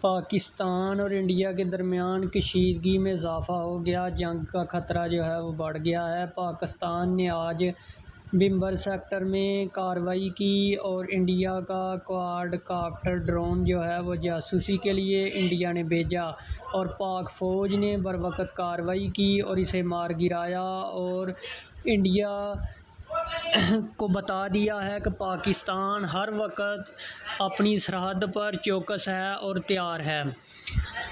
پاکستان اور انڈیا کے درمیان کشیدگی میں اضافہ ہو گیا، جنگ کا خطرہ جو ہے وہ بڑھ گیا ہے۔ پاکستان نے آج بمبر سیکٹر میں کارروائی کی اور انڈیا کا کوارڈ کاپٹر ڈرون جو ہے وہ جاسوسی کے لیے انڈیا نے بھیجا، اور پاک فوج نے بروقت کارروائی کی اور اسے مار گرایا، اور انڈیا کو بتا دیا ہے کہ پاکستان ہر وقت اپنی سرحد پر چوکس ہے اور تیار ہے۔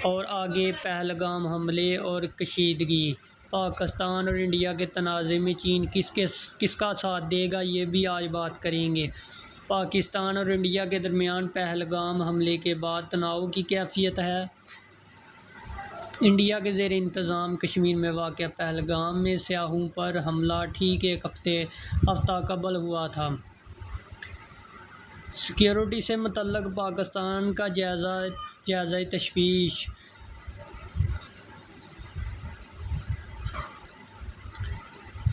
اور آگے پہلگام حملے اور کشیدگی، پاکستان اور انڈیا کے تنازع میں چین کس کا ساتھ دے گا، یہ بھی آج بات کریں گے۔ پاکستان اور انڈیا کے درمیان پہلگام حملے کے بعد تناؤ کی کیفیت ہے۔ انڈیا کے زیر انتظام کشمیر میں واقع پہلگام میں سیاحوں پر حملہ ٹھیک ایک ہفتہ قبل ہوا تھا۔ سیکیورٹی سے متعلق پاکستان کا جائزہ تشویش۔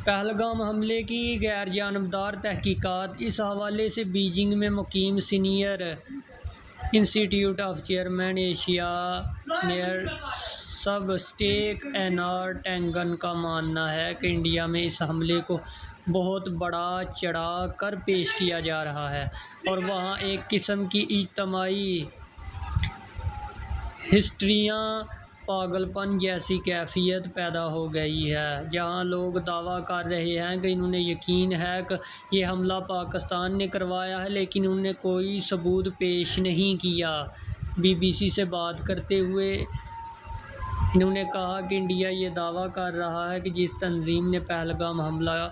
پہلگام حملے کی غیر جانبدار تحقیقات، اس حوالے سے بیجنگ میں مقیم سینئر انسٹی ٹیوٹ آف چیئرمین ایشیا نیئر سب-اسٹیک اینار ٹینگن کا ماننا ہے کہ انڈیا میں اس حملے کو بہت بڑھا چڑھا کر پیش کیا جا رہا ہے، اور وہاں ایک قسم کی اجتماعی ہسٹیریا، پاگل پن جیسی کیفیت پیدا ہو گئی ہے، جہاں لوگ دعویٰ کر رہے ہیں کہ انہیں یقین ہے کہ یہ حملہ پاکستان نے کروایا ہے، لیکن انہوں نے کوئی ثبوت پیش نہیں کیا۔ بی بی سی سے بات کرتے ہوئے انہوں نے کہا کہ انڈیا یہ دعویٰ کر رہا ہے کہ جس تنظیم نے پہلگام حملہ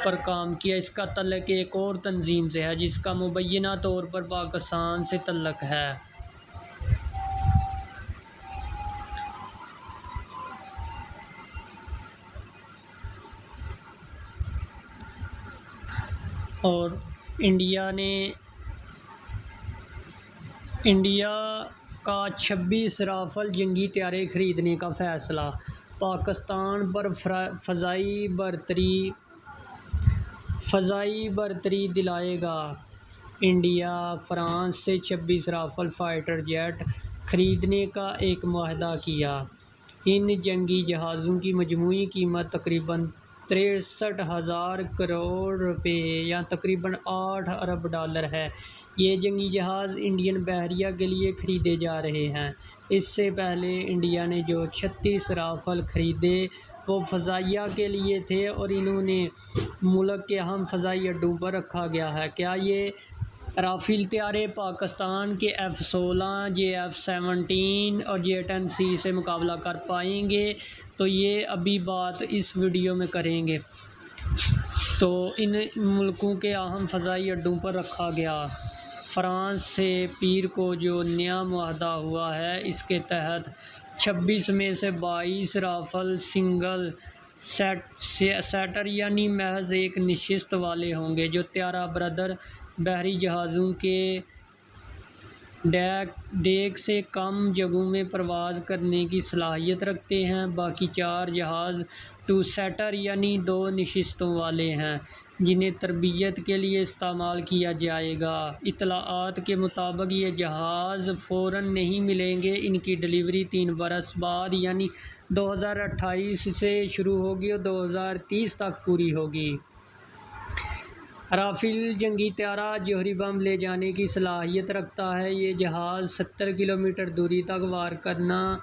پر کام کیا، اس کا تعلق ایک اور تنظیم سے ہے جس کا مبینہ طور پر پاکستان سے تعلق ہے۔ اور انڈیا کا 26 رافل جنگی طیارے خریدنے کا فیصلہ، پاکستان پر فضائی برتری دلائے گا۔ انڈیا فرانس سے 26 رافل فائٹر جیٹ خریدنے کا ایک معاہدہ کیا۔ ان جنگی جہازوں کی مجموعی قیمت تقریباً 63,000 کروڑ روپے یا تقریباً 8 ارب ڈالر ہے۔ یہ جنگی جہاز انڈین بحریہ کے لیے خریدے جا رہے ہیں۔ اس سے پہلے انڈیا نے جو 36 رافل خریدے وہ فضائیہ کے لیے تھے اور انہیں ملک کے اہم فضائی اڈوں پر رکھا گیا ہے۔ کیا یہ رافیل طیارے پاکستان کے F-16، JF-17 اور J-10C سے مقابلہ کر پائیں گے؟ تو یہ ابھی بات اس ویڈیو میں کریں گے۔ تو ان ملکوں کے اہم فضائی اڈوں پر رکھا گیا۔ فرانس سے پیر کو جو نیا معاہدہ ہوا ہے، اس کے تحت 26 میں سے 22 رافل سنگل سیٹر یعنی محض ایک نشست والے ہوں گے، جو طیارہ بردار بحری جہازوں کے ڈیک سے کم جگہوں میں پرواز کرنے کی صلاحیت رکھتے ہیں۔ باقی 4 جہاز ٹو سیٹر یعنی 2 نشستوں والے ہیں، جنہیں تربیت کے لیے استعمال کیا جائے گا۔ اطلاعات کے مطابق یہ جہاز فوراً نہیں ملیں گے، ان کی ڈلیوری 3 برس بعد یعنی 2028 سے شروع ہوگی اور 2030 تک پوری ہوگی۔ رافیل جنگی طیارہ جوہری بم لے جانے کی صلاحیت رکھتا ہے۔ یہ جہاز 70 کلومیٹر دوری تک وار کرنا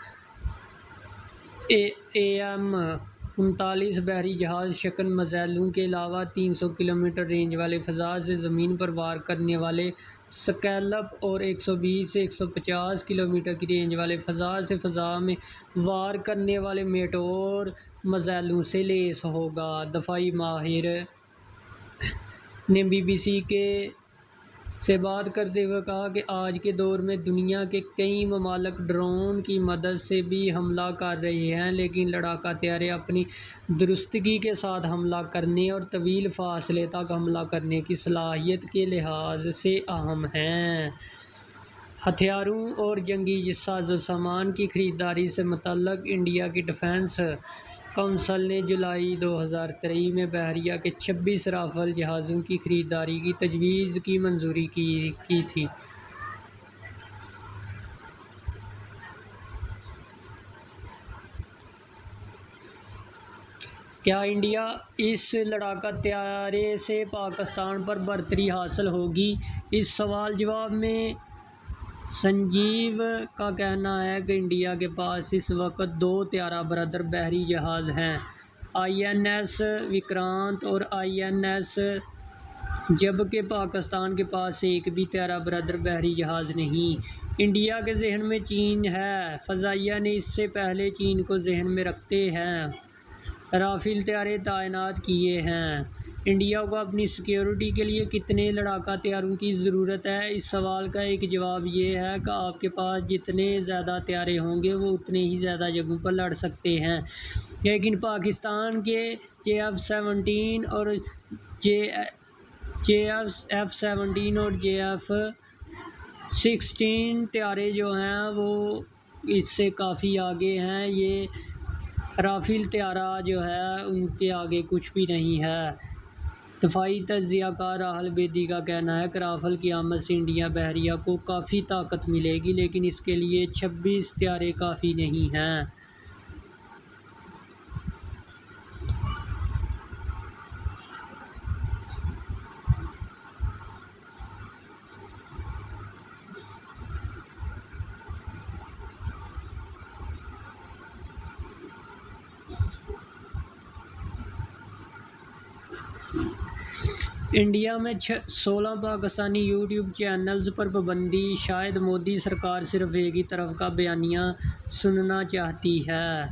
AM-39 بحری جہاز شکن میزائلوں کے علاوہ 300 کلومیٹر رینج والے فضا سے زمین پر وار کرنے والے اسکیلپ اور 120 سے 150 کلومیٹر کی رینج والے فضا سے فضا میں وار کرنے والے میٹور میزائلوں سے لیس ہوگا۔ دفاعی ماہر نے بی بی سی سے بات کرتے ہوئے کہا کہ آج کے دور میں دنیا کے کئی ممالک ڈرون کی مدد سے بھی حملہ کر رہے ہیں، لیکن لڑاکا طیارے اپنی درستگی کے ساتھ حملہ کرنے اور طویل فاصلے تک حملہ کرنے کی صلاحیت کے لحاظ سے اہم ہیں۔ ہتھیاروں اور جنگی سازوسامان کی خریداری سے متعلق انڈیا کی ڈیفنس کونسل نے جولائی 2023 میں بحریہ کے 26 رافل جہازوں کی خریداری کی تجویز کی منظوری کی تھی۔ کیا انڈیا اس لڑاکا طیارے سے پاکستان پر برتری حاصل ہوگی؟ اس سوال جواب میں سنجیو کا کہنا ہے کہ انڈیا کے پاس اس وقت 2 طیارہ بردار بحری جہاز ہیں، INS وکرانت اور INS، جبکہ پاکستان کے پاس ایک بھی طیارہ بردار بحری جہاز نہیں۔ انڈیا کے ذہن میں چین ہے۔ فضائیہ نے اس سے پہلے چین کو ذہن میں رکھتے ہیں رافیل طیارے تعینات کیے ہیں۔ انڈیا کو اپنی سیکیورٹی کے لیے کتنے لڑاکا طیاروں کی ضرورت ہے؟ اس سوال کا ایک جواب یہ ہے کہ آپ کے پاس جتنے زیادہ طیارے ہوں گے وہ اتنے ہی زیادہ جگہوں پر لڑ سکتے ہیں، لیکن پاکستان کے JF-17 اور JF-16 طیارے جو ہیں وہ اس سے کافی آگے ہیں۔ یہ رافیل طیارہ جو ہے ان کے آگے کچھ بھی نہیں ہے۔ دفاعی تجزیہ کار راہل بیدی کا کہنا ہے کہ رافیل کی آمد سے انڈین بحریہ کو کافی طاقت ملے گی، لیکن اس کے لیے 26 طیارے کافی نہیں ہیں۔ انڈیا میں 16 پاکستانی یوٹیوب چینلز پر پابندی، شاید مودی سرکار صرف ایک ہی طرف کا بیانیہ سننا چاہتی ہے۔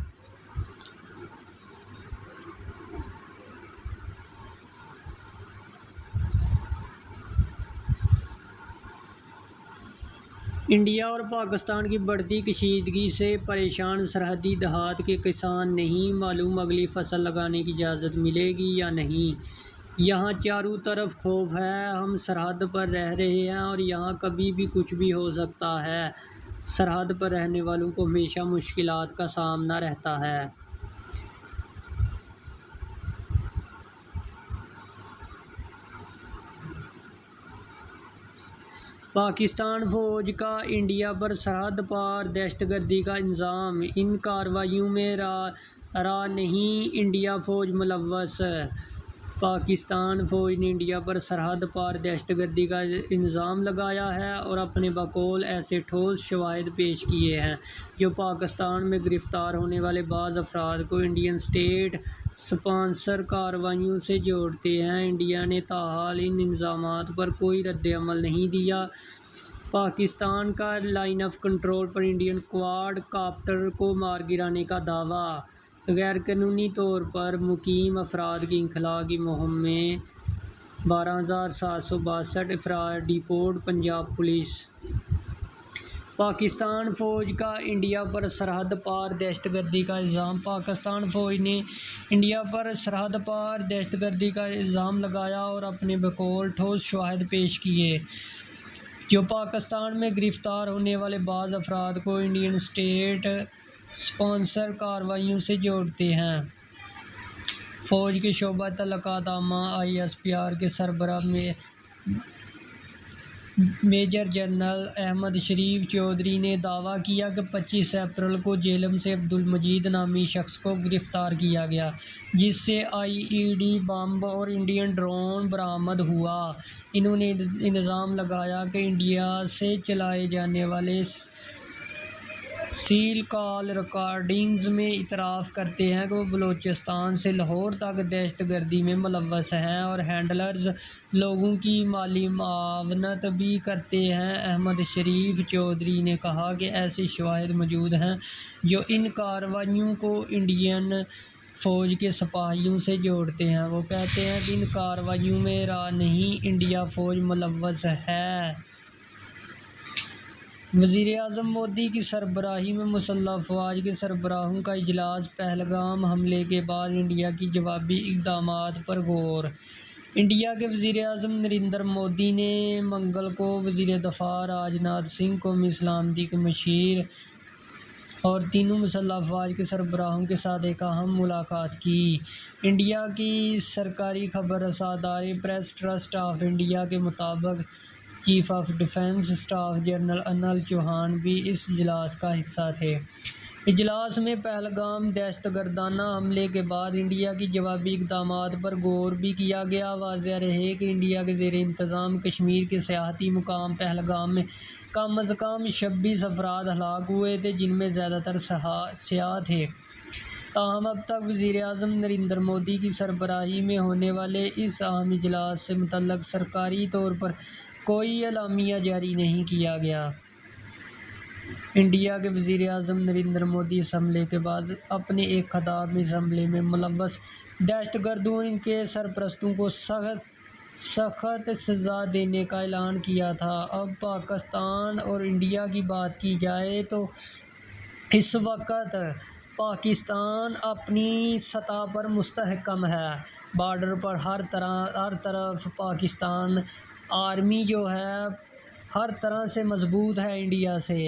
انڈیا اور پاکستان کی بڑھتی کشیدگی سے پریشان سرحدی دیہات کے کسان، نہیں معلوم اگلی فصل لگانے کی اجازت ملے گی یا نہیں۔ یہاں چاروں طرف خوف ہے، ہم سرحد پر رہ رہے ہیں اور یہاں کبھی بھی کچھ بھی ہو سکتا ہے۔ سرحد پر رہنے والوں کو ہمیشہ مشکلات کا سامنا رہتا ہے۔ پاکستان فوج کا انڈیا پر سرحد پار دہشت گردی کا الزام، ان کارروائیوں میں را نہیں انڈیا فوج ملوث۔ پاکستان فوج نے انڈیا پر سرحد پار دہشت گردی کا الزام لگایا ہے اور اپنے بقول ایسے ٹھوس شواہد پیش کیے ہیں جو پاکستان میں گرفتار ہونے والے بعض افراد کو انڈین اسٹیٹ اسپانسر کارروائیوں سے جوڑتے ہیں۔ انڈیا نے تاحال ان الزامات پر کوئی رد عمل نہیں دیا۔ پاکستان کا لائن آف کنٹرول پر انڈین کوائڈ کاپٹر کو مار گرانے کا دعویٰ، غیر قانونی طور پر مقیم افراد کی انخلاء کی مہم میں 12,762 افراد ڈپورٹ، پنجاب پولیس۔ پاکستان فوج کا انڈیا پر سرحد پار دہشت گردی کا الزام، پاکستان فوج نے انڈیا پر سرحد پار دہشت گردی کا الزام لگایا اور اپنے بقول ٹھوس شواہد پیش کیے جو پاکستان میں گرفتار ہونے والے بعض افراد کو انڈین اسٹیٹ اسپانسر کارروائیوں سے جوڑتے ہیں۔ فوج کے شعبہ تعلقات عامہ ISPR کے سربراہ میجر جنرل احمد شریف چودھری نے دعویٰ کیا کہ 25 اپریل کو جہلم سے عبدالمجید نامی شخص کو گرفتار کیا گیا، جس سے IED بم اور انڈین ڈرون برآمد ہوا۔ انہوں نے الزام لگایا کہ انڈیا سے چلائے جانے والے سیل کال ریکارڈنگز میں اعتراف کرتے ہیں کہ وہ بلوچستان سے لاہور تک دہشت گردی میں ملوث ہیں اور ہینڈلرز لوگوں کی مالی معاونت بھی کرتے ہیں۔ احمد شریف چودھری نے کہا کہ ایسے شواہد موجود ہیں جو ان کارروائیوں کو انڈین فوج کے سپاہیوں سے جوڑتے ہیں۔ وہ کہتے ہیں کہ ان کارروائیوں میں را نہیں انڈیا فوج ملوث ہے۔ وزیراعظم مودی کی سربراہی میں مسلح افواج کے سربراہوں کا اجلاس، پہلگام حملے کے بعد انڈیا کی جوابی اقدامات پر غور۔ انڈیا کے وزیر اعظم نریندر مودی نے منگل کو وزیر دفاع راجناتھ سنگھ، قومی سلامتی کے مشیر اور تینوں مسلح افواج کے سربراہوں کے ساتھ ایک اہم ملاقات کی۔ انڈیا کی سرکاری خبر رساں ادارے پریس ٹرسٹ آف انڈیا کے مطابق chief of defence staff general Anil Chauhan بھی اس اجلاس کا حصہ تھے۔ اجلاس میں پہلگام دہشت گردانہ حملے کے بعد انڈیا کی جوابی اقدامات پر غور بھی کیا گیا۔ واضح رہے کہ انڈیا کے زیر انتظام کشمیر کے سیاحتی مقام پہلگام میں کم از کم 26 افراد ہلاک ہوئے تھے، جن میں زیادہ تر سیاح تھے۔ تاہم اب تک وزیر اعظم نریندر مودی کی سربراہی میں ہونے والے اس اہم اجلاس سے متعلق سرکاری طور پر کوئی اعلامیہ جاری نہیں کیا گیا۔ انڈیا کے وزیر اعظم نریندر مودی اس حملے کے بعد اپنے ایک خطاب میں اس حملے میں ملوث دہشت گردوں اور ان کے سرپرستوں کو سخت سزا دینے کا اعلان کیا تھا۔ اب پاکستان اور انڈیا کی بات کی جائے تو اس وقت پاکستان اپنی سطح پر مستحکم ہے۔ بارڈر پر ہر طرف پاکستان آرمی جو ہے ہر طرح سے مضبوط ہے انڈیا سے،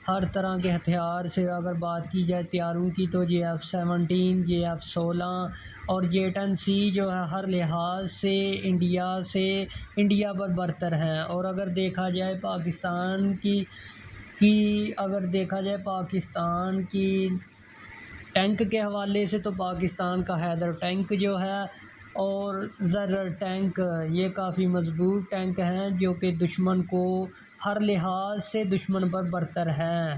ہر طرح کے ہتھیار سے۔ اگر بات کی جائے طیاروں کی تو JF-17 JF-16 اور J-10C جو ہے ہر لحاظ سے انڈیا پر برتر ہیں۔ اور اگر دیکھا جائے پاکستان کی ٹینک کے حوالے سے تو پاکستان کا حیدر ٹینک جو ہے اور زرر ٹینک، یہ کافی مضبوط ٹینک ہیں جو کہ دشمن کو ہر لحاظ سے دشمن پر برتر ہیں۔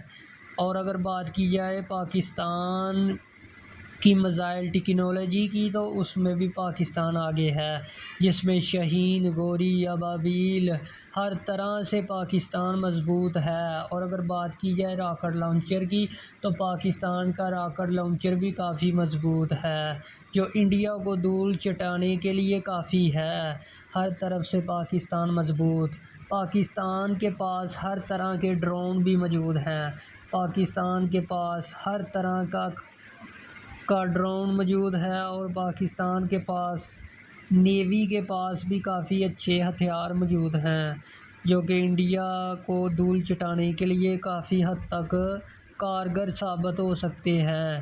اور اگر بات کی جائے پاکستان کی میزائل ٹیکنالوجی کی تو اس میں بھی پاکستان آگے ہے، جس میں شاہین، گوری، ابابیل، ہر طرح سے پاکستان مضبوط ہے۔ اور اگر بات کی جائے راکٹ لانچر کی تو پاکستان کا راکٹ لانچر بھی کافی مضبوط ہے، جو انڈیا کو دھول چٹانے کے لیے کافی ہے۔ ہر طرف سے پاکستان مضبوط۔ پاکستان کے پاس ہر طرح کے ڈرون بھی موجود ہیں، پاکستان کے پاس ہر طرح کا ڈرون موجود ہے، اور پاکستان کے پاس نیوی کے پاس بھی کافی اچھے ہتھیار موجود ہیں، جو کہ انڈیا کو دھول چٹانے کے لیے کافی حد تک کارگر ثابت ہو سکتے ہیں۔